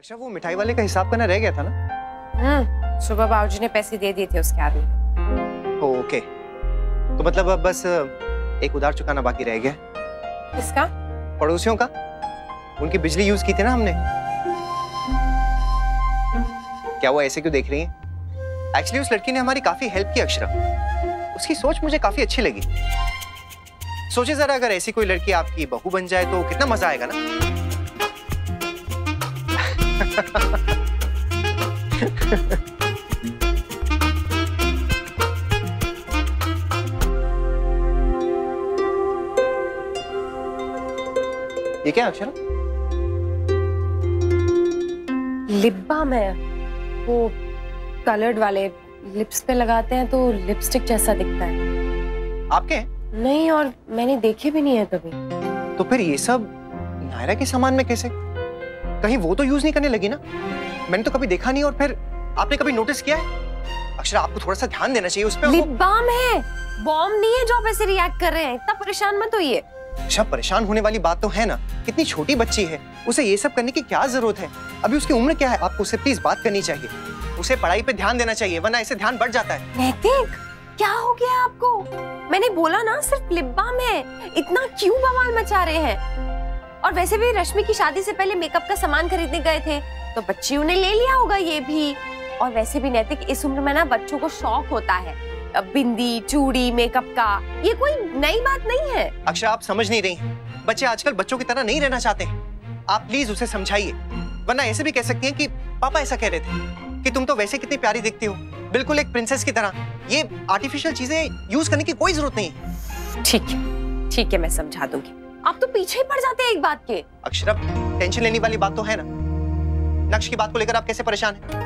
अच्छा, वो मिठाई वाले का हिसाब करना रह गया था ना? सुबह बाबूजी ने पैसे दे दिए थे उसके आदमी को। ओके, तो मतलब अब बस एक उधार चुकाना बाकी रह गया। किसका? पड़ोसियों का। उनकी बिजली यूज की थी ना हमने। क्या वो ऐसे क्यों देख रही हैं? एक्चुअली उस लड़की ने हमारी काफी हेल्प की अक्षरा। उसकी सोच मुझे काफी अच्छी लगी। सोचिए जरा, अगर ऐसी कोई लड़की आपकी बहू बन जाए तो कितना मजा आएगा ना। ये क्या अक्षरा? लिप बाम है, वो कलर्ड वाले लिप्स पे लगाते हैं तो लिपस्टिक जैसा दिखता है। आपके हैं? नहीं, और मैंने देखे भी नहीं है कभी। तो फिर ये सब नायरा के सामान में कैसे? कहीं वो तो यूज नहीं करने लगी ना? मैंने तो कभी देखा नहीं। और फिर आपने कभी नोटिस किया है? अक्षरा, आपको थोड़ा सा ध्यान देना चाहिए उस पे। लिप बाम है, बॉम्ब नहीं है जो आप ऐसे रिएक्ट कर रहे हैं। इतना परेशान मत होइए। अच्छा, परेशान होने वाली बात तो है ना। कितनी छोटी बच्ची है, उसे ये सब करने की क्या जरूरत है? अभी उसकी उम्र क्या है? आपको उससे प्लीज बात करनी चाहिए। उसे पढ़ाई पे ध्यान देना चाहिए, वरना इससे ध्यान बढ़ जाता है। नैतिक, क्या हो गया आपको? मैंने बोला ना सिर्फ लिप बाम है। इतना क्यों बवाल मचा रहे हैं? और वैसे भी रश्मि की शादी से पहले मेकअप का सामान खरीदने गए थे तो बच्चियों ने ले लिया होगा ये भी। और वैसे भी नैतिक, इस उम्र में ना बच्चों को शौक होता है बिंदी, चूड़ी, मेकअप का। ये कोई नई बात नहीं है। अक्षरा, आप समझ नहीं रही हैं। बच्चे आजकल बच्चों की तरह नहीं रहना चाहते हैं। आप प्लीज उसे समझाइए, वरना ऐसे भी कह सकती हैं कि पापा ऐसा कह रहे थे कि तुम तो वैसे कितनी प्यारी दिखती हो, बिल्कुल एक प्रिंसेस की तरह। ये आर्टिफिशियल चीजें यूज करने की कोई जरूरत नहीं है। ठीक है, मैं समझा दूंगी। आप तो पीछे ही पड़ जाते हैं एक बात के। अक्षरा, टेंशन लेने वाली बात तो है ना। नक्श की बात को लेकर आप कैसे परेशान हैं?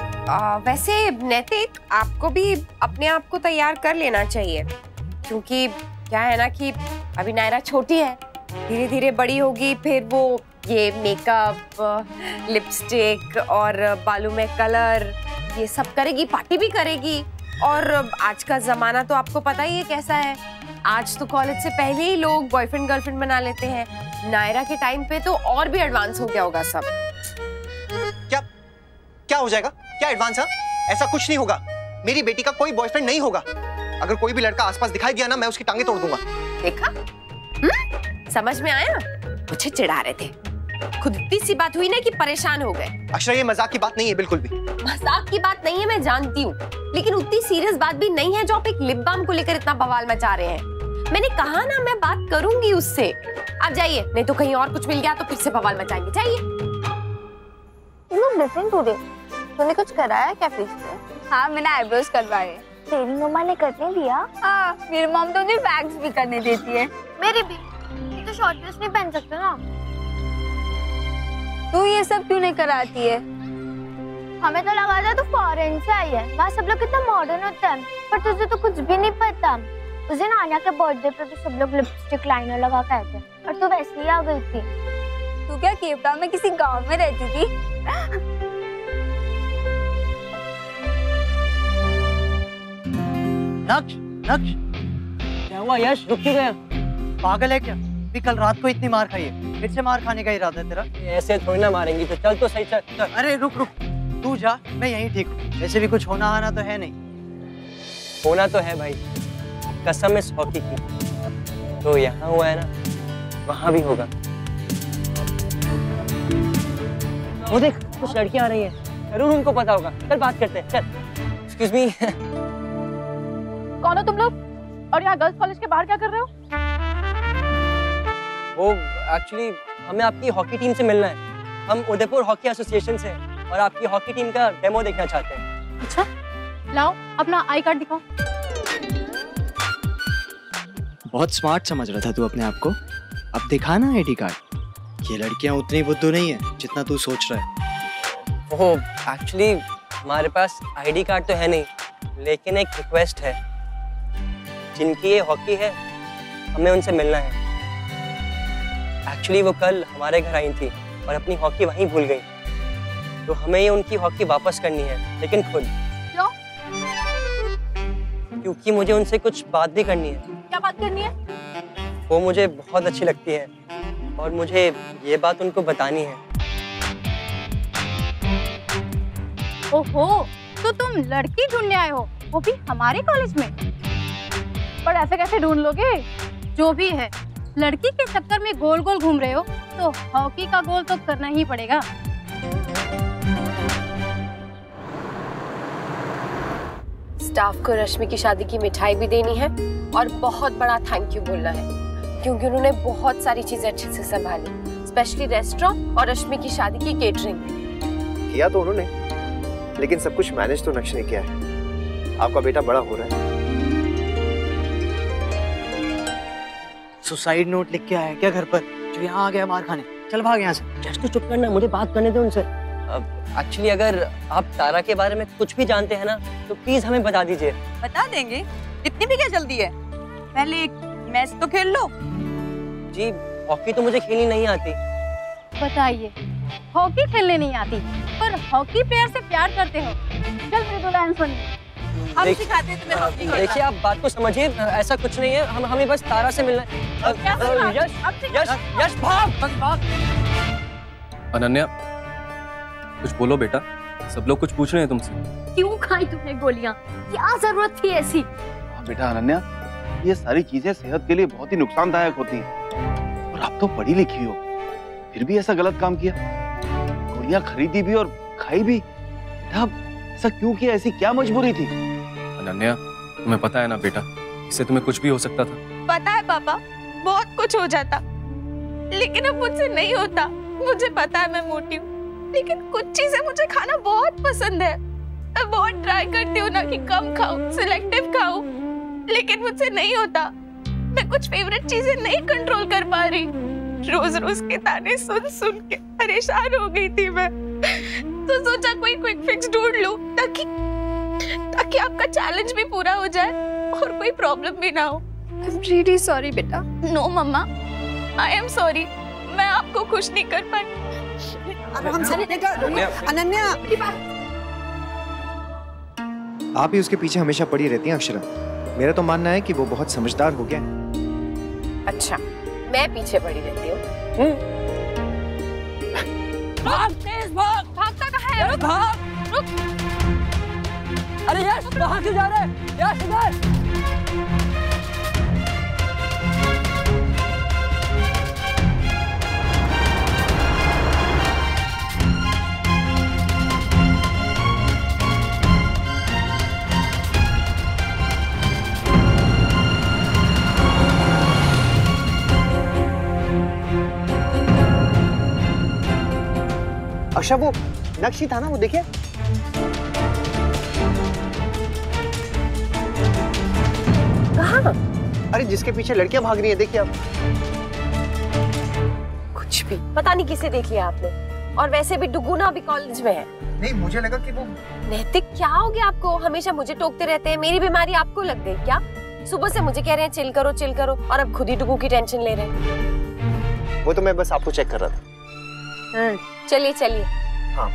वैसे नैतिक, आपको भी अपने आप को तैयार कर लेना चाहिए, क्योंकि क्या है ना कि अभी नायरा छोटी है, धीरे धीरे बड़ी होगी, फिर वो ये मेकअप, लिपस्टिक और बालों में कलर ये सब करेगी, पार्टी भी करेगी। और आज का जमाना तो आपको पता ही है कैसा है। आज तो कॉलेज से पहले ही लोग बॉयफ्रेंड गर्लफ्रेंड बना लेते हैं। नायरा के टाइम पे तो और भी एडवांस हो गया होगा सब। क्या हो जाएगा? क्या एडवांस है? ऐसा कुछ नहीं होगा। मेरी बेटी का कोई बॉयफ्रेंड नहीं होगा। अगर कोई भी लड़का आसपास दिखाई दिया ना, मैं उसकी टांगे तोड़ दूंगा। देखा? समझ में आया? मुझे चिढ़ा रहे थे। खुद इतनी सी बात हुई ना कि परेशान हो गए। अक्षरा, ये मजाक की बात नहीं है बिल्कुल भी। मजाक की बात नहीं है, मैं जानती हूँ, लेकिन उतनी सीरियस बात भी नहीं है जो आप एक लिप बाम को लेकर इतना बवाल मचा रहे हैं। मैंने कहा ना, मैं बात करूंगी उससे। आप जाइए, नहीं तो कहीं और कुछ मिल गया तो फिर से बवाल मचाएंगे। जाइए। डिफरेंट हो रहे। तूने कुछ कराया क्या फेस पे? हाँ, मैंने आईब्रोज करवाए। तेरी मम्मा ने करने दिया? हाँ, मेरी मॉम तो मुझे वैक्स भी करने देती है। मेरी भी। ये तो शॉर्ट ड्रेस नहीं पहन सकते ना। तू ये सब क्यों नहीं कराती है? हमें तो लगा था तू फॉरेन से आई है, वहाँ सब लोग कितना मॉडर्न होते हैं, पर तुझे तो कुछ भी नहीं पता। उस दिन आन्या के बर्थडे पे तो सब लोग लिपस्टिक लाइनर लगा के आए थे और तू वैसे ही आ गई थी। तू क्या केप टाउन में किसी गांव में रहती थी? नक्श, क्या हुआ यश? रुक क्यों गया? पागल है क्या? भी कल रात को इतनी मार खाई है, फिर से मार खाने का इरादा है तेरा? ऐसे थोड़ी ना मारेंगी, तो चल तो सही, चल। अरे रुक, तू जा, मैं यहीं ठीक हूँ। वैसे भी कुछ होना आना तो है नहीं। होना तो है भाई, कसम इस हॉकी की। तो यहाँ हुआ है ना, वहाँ भी होगा। वो देख, कुछ लड़कियाँ आ रही हैं, जरूर उनको पता होगा। चल बात करते हैं, चल। Excuse me. कौन हो तुम लोग? और यहाँ गर्ल्स कॉलेज के बाहर क्या कर रहे हो? वो एक्चुअली हमें आपकी हॉकी टीम से मिलना है। हम उदयपुर हॉकी एसोसिएशन से हैं और आपकी हॉकी टीम का डेमो देखना चाहते हैं। अच्छा, लाओ अपना आई कार्ड दिखाओ। बहुत स्मार्ट समझ रहा था तू अपने आप को, अब दिखा ना आईडी कार्ड। ये लड़कियां उतनी बुद्धू नहीं है जितना तू सोच रहा है। वो एक्चुअली हमारे पास आईडी कार्ड तो है नहीं, लेकिन एक रिक्वेस्ट है। जिनकी ये हॉकी है, हमें उनसे मिलना है। एक्चुअली वो कल हमारे घर आई थी और अपनी हॉकी वहीं भूल गई, तो हमें ये उनकी हॉकी वापस करनी है, लेकिन खुद। क्यों? क्योंकि मुझे उनसे कुछ बात भी करनी है। क्या बात करनी है? वो मुझे बहुत अच्छी लगती है और मुझे ये बात उनको बतानी है। ओहो, तो तुम लड़की ढूंढने आए हो, वो भी हमारे कॉलेज में? पर ऐसे कैसे ढूंढ लोगे? जो भी है, लड़की के चक्कर में गोल गोल घूम रहे हो तो हॉकी का गोल तो करना ही पड़ेगा। स्टाफ को रश्मि की शादी की मिठाई भी देनी है और बहुत बड़ा थैंक यू बोलना है, क्योंकि उन्होंने बहुत सारी चीजें अच्छे से संभाली, स्पेशली रेस्टोरेंट और रश्मि की शादी की केटरिंग। किया तो उन्होंने, लेकिन सब कुछ मैनेज तो नक्श ने किया है। आपका बेटा बड़ा हो रहा है। सुसाइड नोट लिख के आया क्या घर पर, जो यहाँ आ गया मार खाने? चल भाग यहाँ से। जस्ट तो चुप करना, मुझे बात करने दो उनसे। एक्चुअली अगर आप तारा के बारे में कुछ भी जानते हैं ना, तो प्लीज हमें बता दीजिए। बता देंगे, इतनी भी क्या जल्दी है? पहले एक मैच तो खेल लो। जी, हॉकी तो मुझे खेलनी नहीं आती। बताइए, हॉकी खेलने नहीं आती पर हॉकी प्लेयर से प्यार करते हो? चल मृदुला सुनिए, हम सिखाते हैं तुम्हें हॉकी खेलना। देखिए, आप बात को समझिए, ऐसा कुछ नहीं है। हमें बस तारा से मिलना है। यश भाग। अनन्या, कुछ बोलो बेटा, सब लोग कुछ पूछ रहे हैं तुमसे। क्यों खाई तुमने गोलियां? क्या जरूरत थी ऐसी? बेटा अनन्या, ये सारी चीजें सेहत के लिए बहुत ही नुकसानदायक होती हैं। और आप तो पढ़ी लिखी हो, फिर भी ऐसा गलत काम किया? गोलियां खरीदी भी और खाई भी? बेटा ऐसा क्यों किया? ऐसी क्या मजबूरी थी? अनन्या, तुम्हें पता है ना बेटा, इससे तुम्हें कुछ भी हो सकता था। पता है पापा, बहुत कुछ हो जाता, लेकिन अब मुझसे नहीं होता। मुझे पता है मैं मोटी हूँ, लेकिन कुछ चीजें मुझे खाना बहुत पसंद है। मैं बहुत ट्राई करती हूँ ना कि कम खाऊं, सिलेक्टिव खाऊं, लेकिन मुझसे नहीं होता। मैं कुछ फेवरेट चीजें नहीं कंट्रोल कर पा रही। रोज रोज के ताने सुन सुन के परेशान हो गई थी मैं, तो सोचा कोई क्विक फिक्स ढूंढ लूं ताकि आपका चैलेंज भी पूरा हो जाए और कोई प्रॉब्लम भी ना हो। आई एम रियली सॉरी बेटा। No mamma, I am sorry, मैं आपको खुश नहीं कर पाई। अनन्या, आप ही उसके पीछे हमेशा पड़ी रहती हैं अक्षरा। मेरा तो मानना है कि वो बहुत समझदार हो गया। अच्छा, मैं पीछे पड़ी रहती हूँ। भाग, तेज भाग। भागता कहाँ है? भाग। रुक। अरे यश, बाहर क्यों जा रहे हैं? यश इधर। अच्छा, वो नक्श ही था ना, वो देखिए। कहाँ? अरे जिसके पीछे लड़कियां भाग रही हैं, देखिए आप। कुछ भी पता नहीं किसे देख लिया आपने। और वैसे भी डुगुना अभी कॉलेज में है। नहीं, मुझे लगा कि वो। नैतिक, क्या हो गया आपको? हमेशा मुझे टोकते रहते हैं। मेरी बीमारी आपको लग गई क्या? सुबह से मुझे कह रहे हैं चिल करो, और अब खुद ही डुगू की टेंशन ले रहे हैं। वो तो मैं बस आपको चेक कर रहा था। चलिए। हाँ।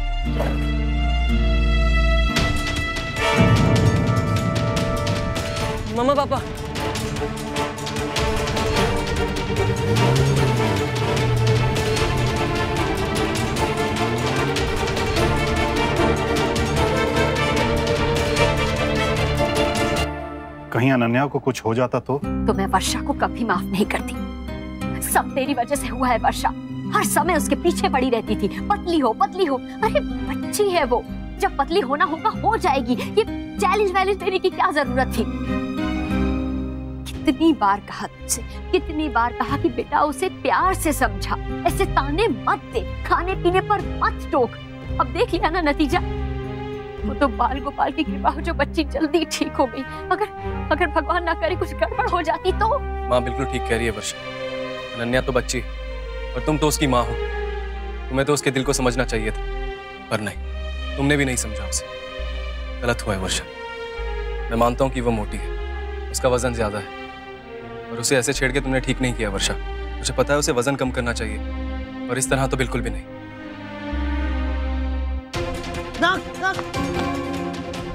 मम्मा पापा, कहीं अनन्या को कुछ हो जाता तो मैं वर्षा को कभी माफ नहीं करती। सब तेरी वजह से हुआ है वर्षा। हर समय उसके पीछे पड़ी रहती थी, पतली हो। अरे बच्ची है वो, जब पतली होना होगा हो जाएगी। ये चैलेंज वैलेंज देने की क्या जरूरत थी? कितनी बार कहा तुझसे, कितनी बार कहा कि बेटा उसे प्यार से समझा, ऐसे ताने मत दे, खाने पीने पर मत टोक। अब देख लिया ना नतीजा। वो तो बाल गोपाल की कृपा हो जो बच्ची जल्दी ठीक हो गई। अगर भगवान ना करे कुछ गड़बड़ हो जाती तो। माँ बिल्कुल ठीक कह रही है वर्षा। अनन्या तो बच्ची और तुम तो उसकी माँ हो। तुम्हें तो उसके दिल को समझना चाहिए था, पर नहीं, तुमने भी नहीं समझा उसे। गलत हुआ है वर्षा। मैं मानता हूँ कि वो मोटी है, उसका वजन ज्यादा है, और उसे ऐसे छेड़ के तुमने ठीक नहीं किया वर्षा। मुझे पता है उसे वजन कम करना चाहिए, और इस तरह तो बिल्कुल भी नहीं।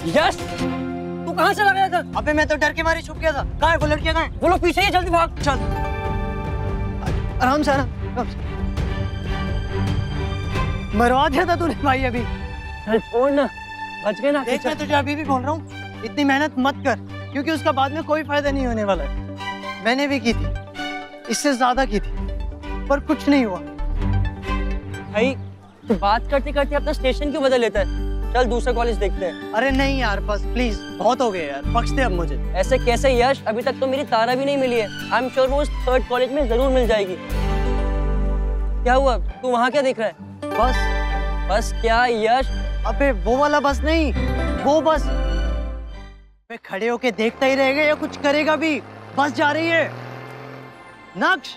यश, तू कहाँ चला गया था? अबे मैं तो डर के मारे छुप गया था। कहाँ है वो लड़कियाँ, कहाँ है? वो लोग पीछे ही, जल्दी भाग। चल आराम से, आराम से। मरवा दिया था तूने भाई अभी। छोड़ ना, बच गए ना? देख, मैं तुझे अभी भी बोल रहा हूँ, इतनी मेहनत मत कर, क्योंकि उसका बाद में कोई फायदा नहीं होने वाला है। मैंने भी की थी, इससे ज्यादा की थी, पर कुछ नहीं हुआ। भाई तू बात करते करते अपना स्टेशन क्यों बदल लेता है? चल दूसरा कॉलेज देखते हैं। अरे नहीं यार, बस प्लीज, बहुत हो गए यार, बख्श दे अब मुझे। ऐसे कैसे यश? अभी तक तो मेरी तारा भी नहीं मिली है। आई एम श्योर वो उस 3rd कॉलेज में जरूर मिल जाएगी। क्या हुआ? तू वहाँ क्या देख रहा है? बस। बस क्या यश? अबे वो वाला बस नहीं, वो बस। मैं खड़े होके देखता ही रहेगा या कुछ करेगा भी? बस जा रही है नक्श,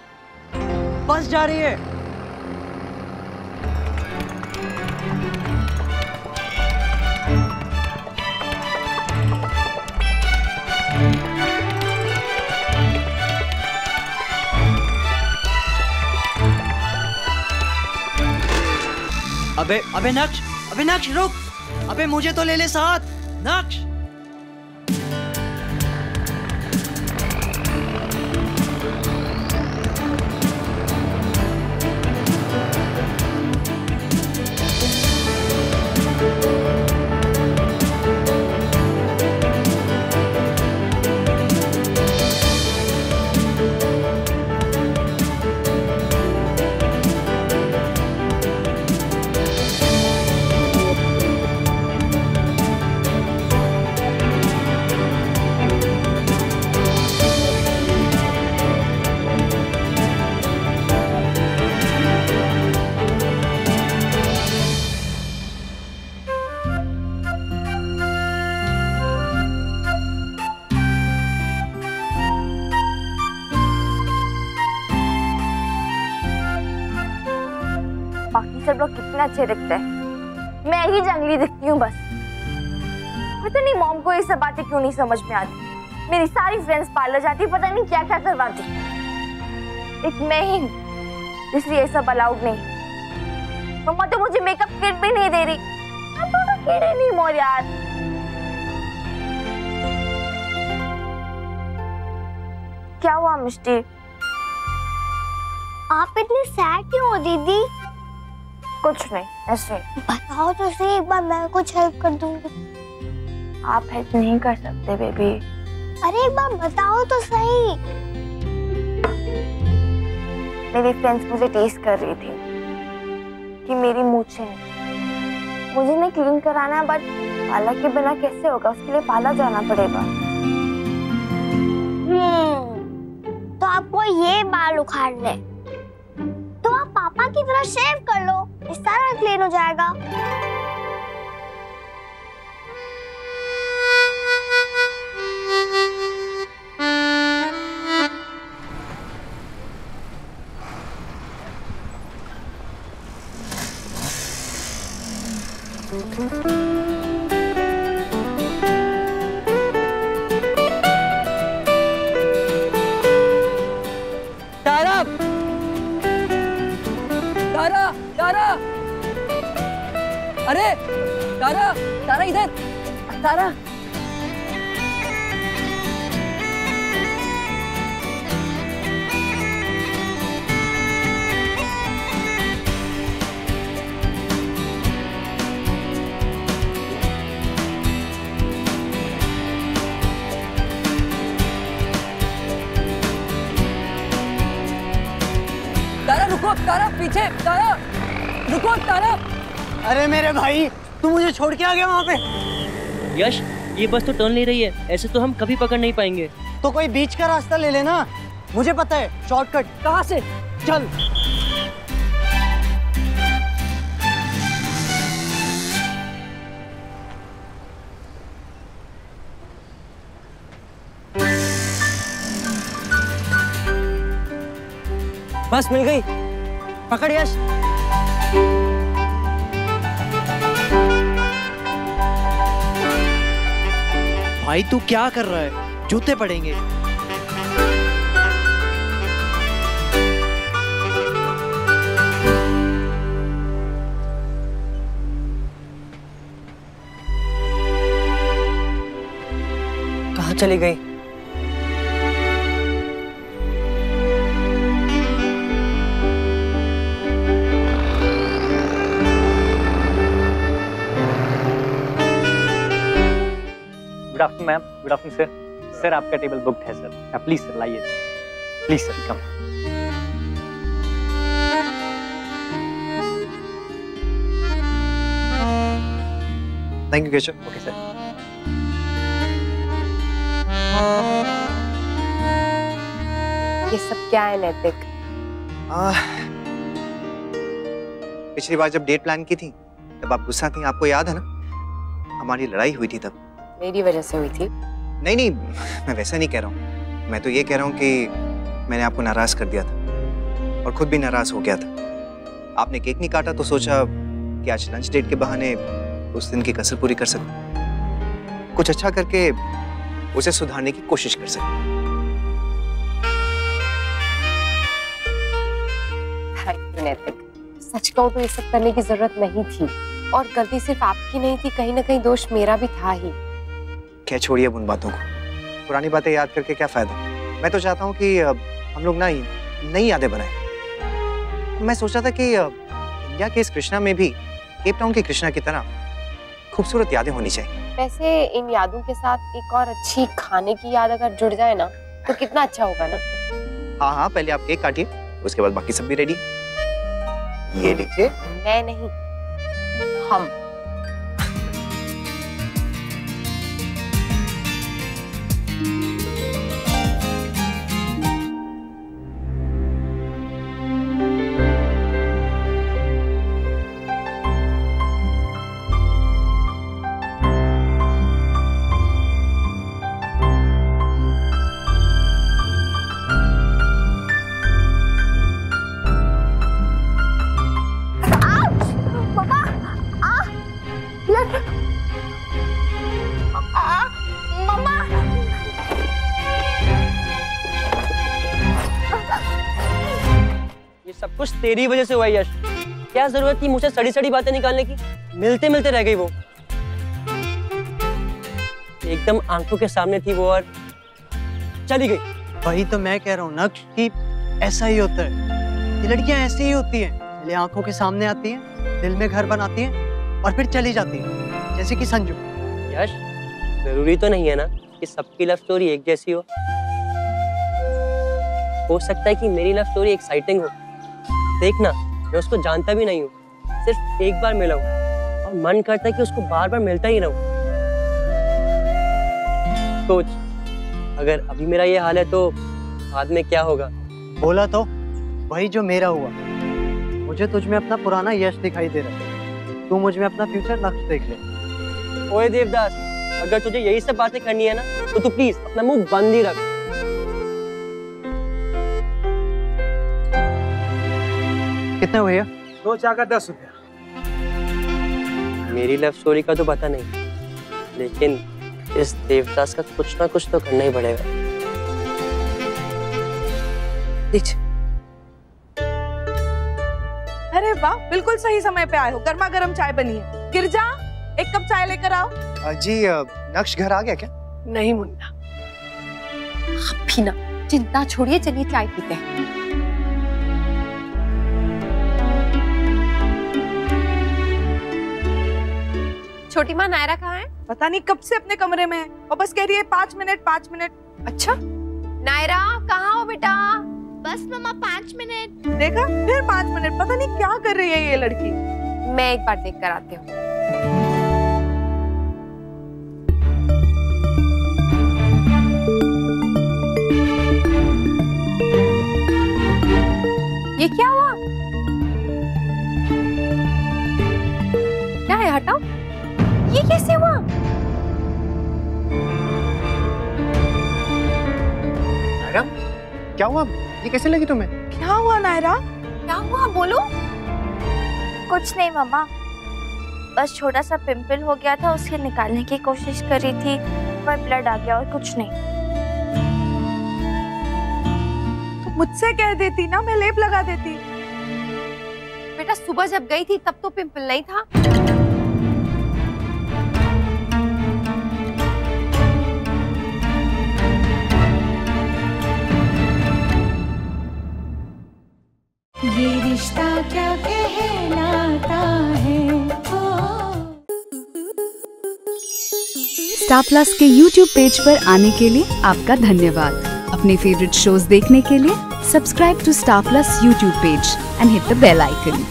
बस जा रही है। अबे नक्श रुक, अबे मुझे तो ले ले साथ नक्श। बाकी सब लोग कितने अच्छे दिखते हैं, मैं ही जंगली दिखती हूँ बस। पता नहीं मॉम को ये सब बातें क्यों नहीं समझ में आती। मेरी सारी फ्रेंड्स पार्लर जाती, पता नहीं क्या क्या करवाती, एक मैं ही इसलिए ये सब अलाउड नहीं। मम्मा तो मुझे मेकअप किट भी नहीं दे रही। अब तो कीड़े नहीं मोर यार। क्या हुआ मिष्टी? आप इतनी सैड क्यों हो दीदी? कुछ नहीं, ऐसे। बताओ तो सही, एक बार मैं कुछ हेल्प कर दूंगी। आप हेल्प नहीं कर सकते बेबी। अरे एक बार बताओ तो सही। मेरी फ्रेंड्स मुझे टीज कर रही थी कि मेरी मूंछें मुझे नहीं क्लीन कराना है, बट पार्लर के बिना कैसे होगा, उसके लिए पार्लर जाना पड़ेगा। तो आपको ये बाल उखाड़ ले, तो आप पापा की तरह शेव कर लो, इस सारा क्लीन हो जाएगा। तारा, तारा, तारा, अरे तारा, तारा इधर, तारा। तारा रुको, तारा पीछे, तारा रुको, तारा। अरे मेरे भाई, तू मुझे छोड़ के आ गया वहाँ पे। यश, ये बस तो टर्न ले रही है, ऐसे तो हम कभी पकड़ नहीं पाएंगे। तो कोई बीच का रास्ता ले लेना, मुझे पता है शॉर्टकट। कहाँ से? चल। बस मिल गई, पकड़ यश। भाई तू क्या कर रहा है? जूते पड़ेंगे। कहाँ चली गई? Good afternoon ma'am, good afternoon sir. Sir आपका टेबल बुक्ड है सर, प्लीज सर लाइए, please sir come. Thank you Keshav. Okay sir. ये सब क्या है नैतिक? पिछली बार जब डेट प्लान की थी तब आप गुस्सा थी, आपको याद है ना? हमारी लड़ाई हुई थी तब। मेरी वजह से हुई थी। नहीं नहीं, मैं वैसा नहीं कह रहा हूँ, मैं तो ये कह रहा हूँ कि मैंने आपको नाराज कर दिया था और खुद भी नाराज हो गया था। आपने केक नहीं काटा तो सोचा कि आज लंच डेट के बहाने उस दिन की कसर पूरी कर सकूं, कुछ अच्छा करके उसे सुधारने की कोशिश कर सकूं। नैतिक, सच कहूं तो ये सब करने की जरूरत नहीं थी और गलती सिर्फ आपकी नहीं थी, कहीं ना कहीं दोष मेरा भी था ही। क्या छोड़िए उन बातों को, पुरानी बातें याद करके क्या फायदा। मैं तो चाहता हूँ कि हम लोग ना नई यादें बनाएं। मैं सोचा था कि इंडिया के इस कृष्णा में भी केप टाउन की कृष्णा की तरह खूबसूरत यादें होनी चाहिए। वैसे इन यादों के साथ एक और अच्छी खाने की याद अगर जुड़ जाए ना तो कितना अच्छा होगा ना। हाँ हाँ, पहले आप केक काटिए, उसके बाद बाकी सब भी रेडी। ये लीजिए। मैं नहीं, हम। सब कुछ तेरी वजह से हुआ यश। क्या जरूरत थी मुझसे सड़ी सड़ी बातें निकालने की? मिलते मिलते रह गई वो, एकदम आंखों के सामने थी वो और चली गई। वही तो मैं कह रहा हूँ नक्श कि ऐसा ही होता है, ये लड़कियां ऐसी ही होती हैं, पहले आंखों के सामने आती हैं, दिल में घर बनाती हैं और फिर चली जाती हैं, जैसे कि संजू। यश, जरूरी तो नहीं है ना कि सबकी लव स्टोरी एक जैसी हो सकता है कि मेरी लव स्टोरी एक्साइटिंग हो। देखना, मैं उसको जानता भी नहीं हूँ, सिर्फ एक बार मिला हूँ और मन करता है कि उसको बार बार मिलता ही रहूं। सोच, अगर अभी मेरा ये हाल है तो बाद में क्या होगा? बोला तो वही जो मेरा हुआ। मुझे तुझ में अपना पुराना यश दिखाई दे रहा है, तू मुझ में अपना फ्यूचर नक्श देख ले। ओए देवदास, अगर तुझे यही सब बातें करनी है ना तो तू प्लीज अपना मुंह बंद ही रख। कितना भैया? 2 चाय का 10 रुपया। मेरी लव स्टोरी का तो पता नहीं, लेकिन इस देवदास का कुछ ना कुछ तो करना ही पड़ेगा। अरे वाह, बिल्कुल सही समय पे आए हो, गर्मा गर्म चाय बनी है। गिरजा, 1 कप चाय लेकर आओ। जी, नक्श घर आ गया क्या? नहीं मुन्ना, आप भी ना चिंता छोड़िए, चलिए चाय पीते हैं। छोटी माँ नायरा कहाँ है? पता नहीं कब से अपने कमरे में है और बस कह रही है 5 मिनट 5 मिनट। अच्छा, नायरा कहाँ हो बेटा? बस मम्मा 5 मिनट। देखा, फिर 5 मिनट, पता नहीं क्या कर रही है ये लड़की। मैं एक बार देख कर आती हूँ। ये क्या हुआ? क्या है, हटाओ। ये कैसे हुआ? नायरा, क्या हुआ? ये कैसे लगी तुम्हें? क्या हुआ नायरा? क्या हुआ, बोलो। कुछ नहीं मम्मा, बस छोटा सा पिंपल हो गया था, उसके निकालने की कोशिश करी थी पर ब्लड आ गया और कुछ नहीं। तो मुझसे कह देती ना, मैं लेप लगा देती। बेटा सुबह जब गई थी तब तो पिंपल नहीं था। ये रिश्ता क्या कहलाता है। स्टार प्लस के YouTube पेज पर आने के लिए आपका धन्यवाद। अपने फेवरेट शोज देखने के लिए subscribe to Star Plus YouTube page and hit the bell icon.